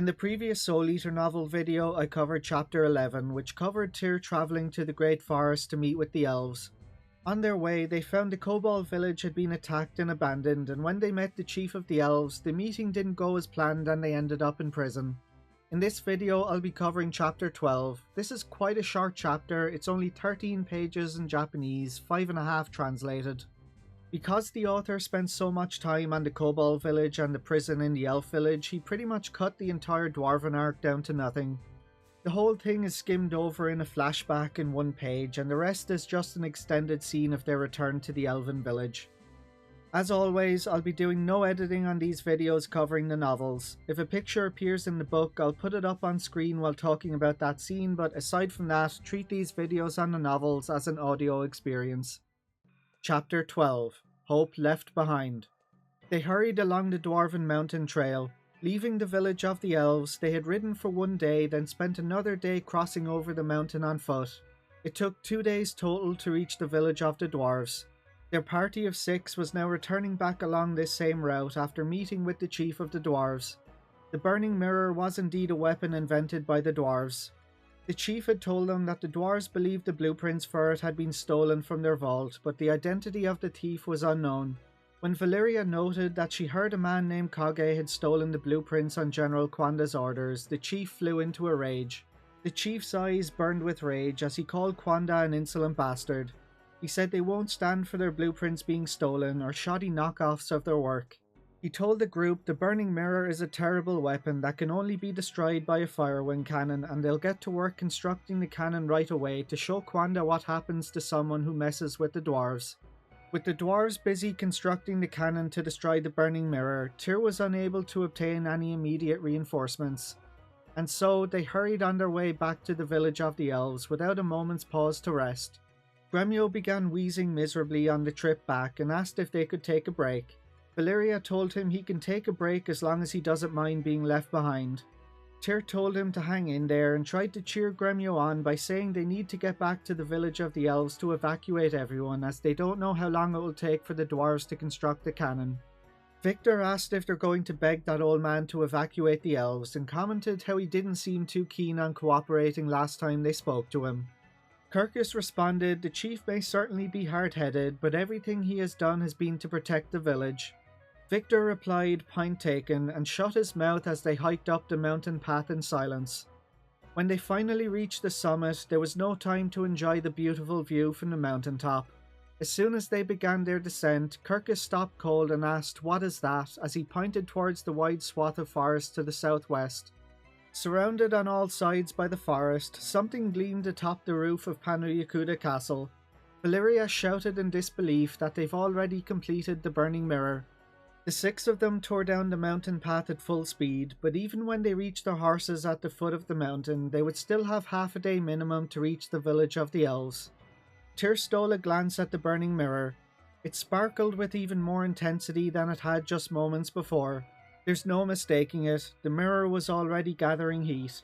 In the previous Soul Eater novel video, I covered chapter 11, which covered Tir travelling to the Great Forest to meet with the Elves. On their way, they found the Kobold village had been attacked and abandoned, and when they met the chief of the Elves, the meeting didn't go as planned and they ended up in prison. In this video, I'll be covering chapter 12. This is quite a short chapter, it's only 13 pages in Japanese, 5.5 translated. Because the author spent so much time on the Kobold village and the prison in the Elf village, he pretty much cut the entire Dwarven arc down to nothing. The whole thing is skimmed over in a flashback in one page, and the rest is just an extended scene of their return to the Elven village. As always, I'll be doing no editing on these videos covering the novels. If a picture appears in the book, I'll put it up on screen while talking about that scene, but aside from that, treat these videos on the novels as an audio experience. Chapter 12. Hope Left Behind. They hurried along the Dwarven mountain trail. Leaving the village of the Elves, they had ridden for one day, then spent another day crossing over the mountain on foot. It took 2 days total to reach the village of the Dwarves. Their party of 6 was now returning back along this same route after meeting with the chief of the Dwarves. The Burning Mirror was indeed a weapon invented by the Dwarves. The chief had told them that the Dwarves believed the blueprints for it had been stolen from their vault, but the identity of the thief was unknown. When Valeria noted that she heard a man named Kage had stolen the blueprints on General Kwanda's orders, the chief flew into a rage. The chief's eyes burned with rage as he called Kwanda an insolent bastard. He said they won't stand for their blueprints being stolen or shoddy knockoffs of their work. He told the group the Burning Mirror is a terrible weapon that can only be destroyed by a firewind cannon, and they'll get to work constructing the cannon right away to show Kwanda what happens to someone who messes with the Dwarves. With the Dwarves busy constructing the cannon to destroy the Burning Mirror, Tir was unable to obtain any immediate reinforcements. And so they hurried on their way back to the village of the Elves without a moment's pause to rest. Gremio began wheezing miserably on the trip back and asked if they could take a break. Valeria told him he can take a break as long as he doesn't mind being left behind. Tir told him to hang in there and tried to cheer Gremio on by saying they need to get back to the village of the Elves to evacuate everyone, as they don't know how long it will take for the Dwarves to construct the cannon. Victor asked if they're going to beg that old man to evacuate the Elves and commented how he didn't seem too keen on cooperating last time they spoke to him. Kirkus responded the chief may certainly be hard-headed, but everything he has done has been to protect the village. Victor replied, point taken, and shut his mouth as they hiked up the mountain path in silence. When they finally reached the summit, there was no time to enjoy the beautiful view from the mountaintop. As soon as they began their descent, Kirkus stopped cold and asked, "What is that?" as he pointed towards the wide swath of forest to the southwest. Surrounded on all sides by the forest, something gleamed atop the roof of Yakuda Castle. Valeria shouted in disbelief that they've already completed the Burning Mirror. The 6 of them tore down the mountain path at full speed, but even when they reached their horses at the foot of the mountain, they would still have half a day minimum to reach the village of the Elves. Tir stole a glance at the Burning Mirror. It sparkled with even more intensity than it had just moments before. There's no mistaking it, the mirror was already gathering heat.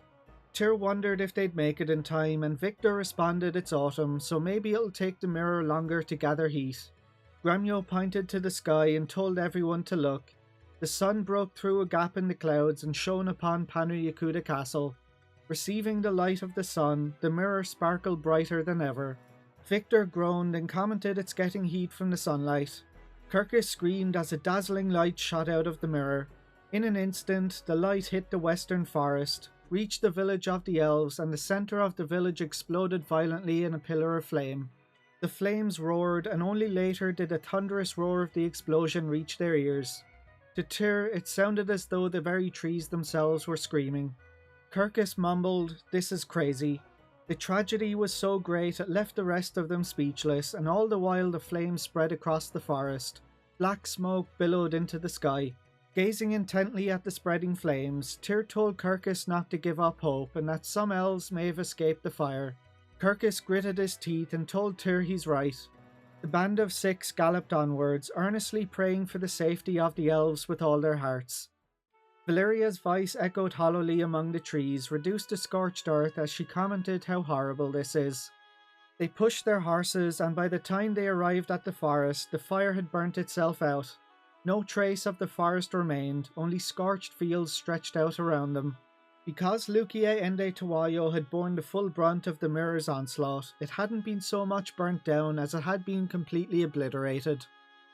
Tir wondered if they'd make it in time, and Victor responded it's autumn, so maybe it'll take the mirror longer to gather heat. Gremio pointed to the sky and told everyone to look. The sun broke through a gap in the clouds and shone upon Yakuda Castle. Receiving the light of the sun, the mirror sparkled brighter than ever. Victor groaned and commented it's getting heat from the sunlight. Kirkus screamed as a dazzling light shot out of the mirror. In an instant, the light hit the western forest, reached the village of the Elves, and the centre of the village exploded violently in a pillar of flame. The flames roared, and only later did the thunderous roar of the explosion reach their ears. To Tir, it sounded as though the very trees themselves were screaming. Kirkus mumbled, "This is crazy." The tragedy was so great it left the rest of them speechless, and all the while the flames spread across the forest. Black smoke billowed into the sky. Gazing intently at the spreading flames, Tir told Kirkus not to give up hope and that some elves may have escaped the fire. Kirkus gritted his teeth and told Tir he's right. The band of 6 galloped onwards, earnestly praying for the safety of the elves with all their hearts. Valeria's voice echoed hollowly among the trees, reduced to scorched earth as she commented how horrible this is. They pushed their horses, and by the time they arrived at the forest, the fire had burnt itself out. No trace of the forest remained, only scorched fields stretched out around them. Because Lucia Ende Tawayo had borne the full brunt of the mirror's onslaught, it hadn't been so much burnt down as it had been completely obliterated.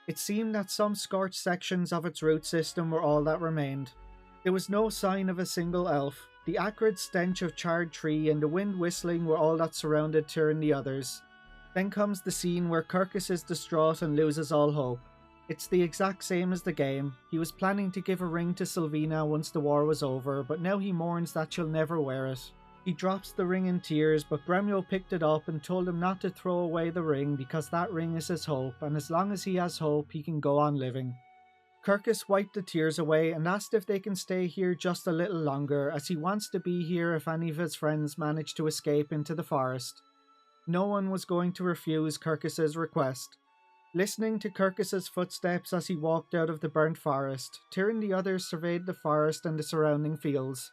It seemed that some scorched sections of its root system were all that remained. There was no sign of a single elf. The acrid stench of charred tree and the wind whistling were all that surrounded Tir and the others. Then comes the scene where Kirkus is distraught and loses all hope. It's the exact same as the game. He was planning to give a ring to Sylvina once the war was over, but now he mourns that she'll never wear it. He drops the ring in tears, but Gremio picked it up and told him not to throw away the ring because that ring is his hope, and as long as he has hope, he can go on living. Kirkus wiped the tears away and asked if they can stay here just a little longer, as he wants to be here if any of his friends manage to escape into the forest. No one was going to refuse Kirkus's request. Listening to Kirkus's footsteps as he walked out of the burnt forest, Tir and the others surveyed the forest and the surrounding fields.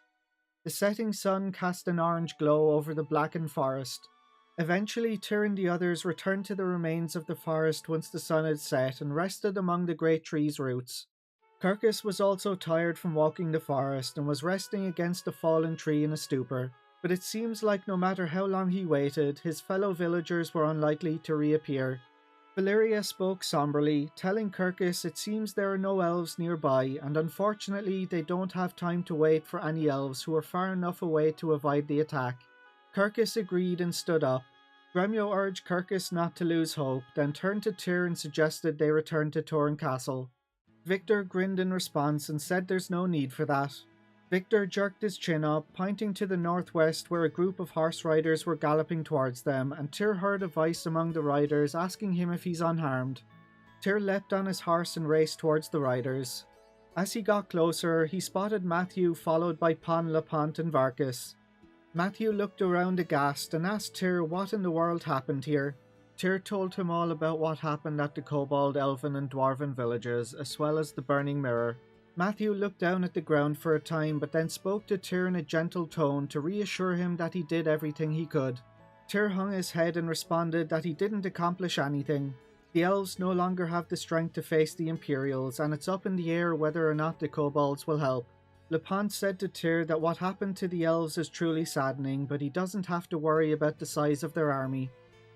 The setting sun cast an orange glow over the blackened forest. Eventually, Tir and the others returned to the remains of the forest once the sun had set and rested among the great tree's roots. Kirkus was also tired from walking the forest and was resting against a fallen tree in a stupor, but it seems like no matter how long he waited, his fellow villagers were unlikely to reappear. Valeria spoke somberly, telling Kirkus it seems there are no elves nearby, and unfortunately they don't have time to wait for any elves who are far enough away to avoid the attack. Kirkus agreed and stood up. Gremio urged Kirkus not to lose hope, then turned to Tir and suggested they return to Torrent Castle. Victor grinned in response and said there's no need for that. Victor jerked his chin up, pointing to the northwest where a group of horse riders were galloping towards them, and Tir heard a voice among the riders asking him if he's unharmed. Tir leapt on his horse and raced towards the riders. As he got closer, he spotted Matthew followed by Pon, Lapont and Varkas. Matthew looked around aghast and asked Tir what in the world happened here. Tir told him all about what happened at the Kobold, Elven and Dwarven villages, as well as the Burning Mirror. Matthew looked down at the ground for a time, but then spoke to Tir in a gentle tone to reassure him that he did everything he could. Tir hung his head and responded that he didn't accomplish anything. The Elves no longer have the strength to face the Imperials, and it's up in the air whether or not the Kobolds will help. Lapont said to Tir that what happened to the Elves is truly saddening, but he doesn't have to worry about the size of their army.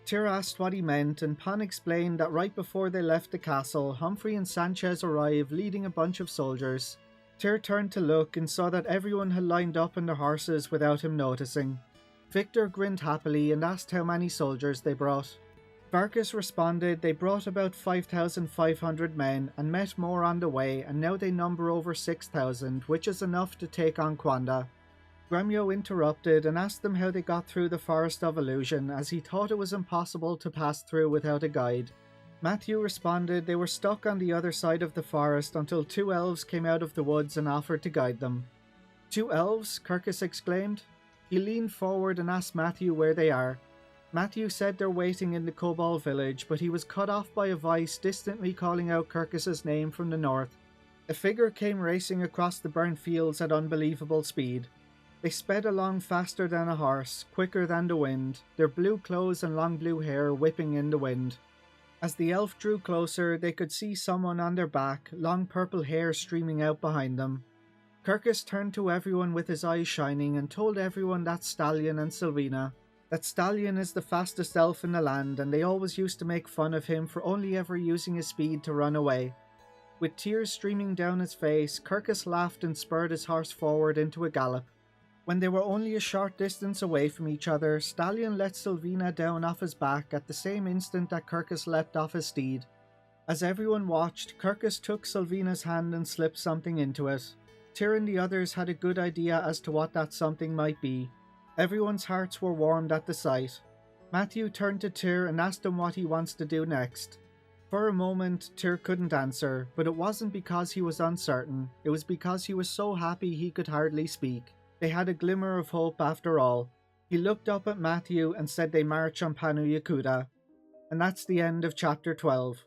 Tir asked what he meant, and Pon explained that right before they left the castle, Humphrey and Sanchez arrived leading a bunch of soldiers. Tir turned to look and saw that everyone had lined up on their horses without him noticing. Victor grinned happily and asked how many soldiers they brought. Varkas responded they brought about 5,500 men and met more on the way, and now they number over 6,000, which is enough to take on Quanda. Gremio interrupted and asked them how they got through the Forest of Illusion, as he thought it was impossible to pass through without a guide. Matthew responded they were stuck on the other side of the forest until 2 elves came out of the woods and offered to guide them. 2 elves? Kirkus exclaimed. He leaned forward and asked Matthew where they are. Matthew said they're waiting in the Kobold village, but he was cut off by a voice distantly calling out Kirkus's name from the north. A figure came racing across the burnt fields at unbelievable speed. They sped along faster than a horse, quicker than the wind, their blue clothes and long blue hair whipping in the wind. As the elf drew closer, they could see someone on their back, long purple hair streaming out behind them. Kirkus turned to everyone with his eyes shining and told everyone that's Stallion and Sylvina. That Stallion is the fastest elf in the land, and they always used to make fun of him for only ever using his speed to run away. With tears streaming down his face, Kirkus laughed and spurred his horse forward into a gallop. When they were only a short distance away from each other, Stallion let Sylvina down off his back at the same instant that Kirkus leapt off his steed. As everyone watched, Kirkus took Sylvina's hand and slipped something into it. Tir and the others had a good idea as to what that something might be. Everyone's hearts were warmed at the sight. Matthew turned to Tir and asked him what he wants to do next. For a moment, Tir couldn't answer, but it wasn't because he was uncertain, it was because he was so happy he could hardly speak. They had a glimmer of hope after all. He looked up at Matthew and said they march on Panu Yakuta. And that's the end of chapter 12.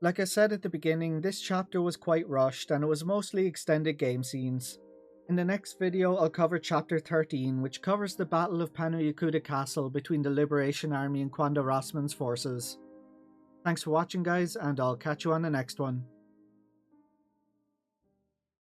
Like I said at the beginning, this chapter was quite rushed and it was mostly extended game scenes. In the next video I'll cover chapter 13, which covers the Battle of Panu Yakuta Castle between the Liberation Army and Quanda Rossman's forces. Thanks for watching guys, and I'll catch you on the next one.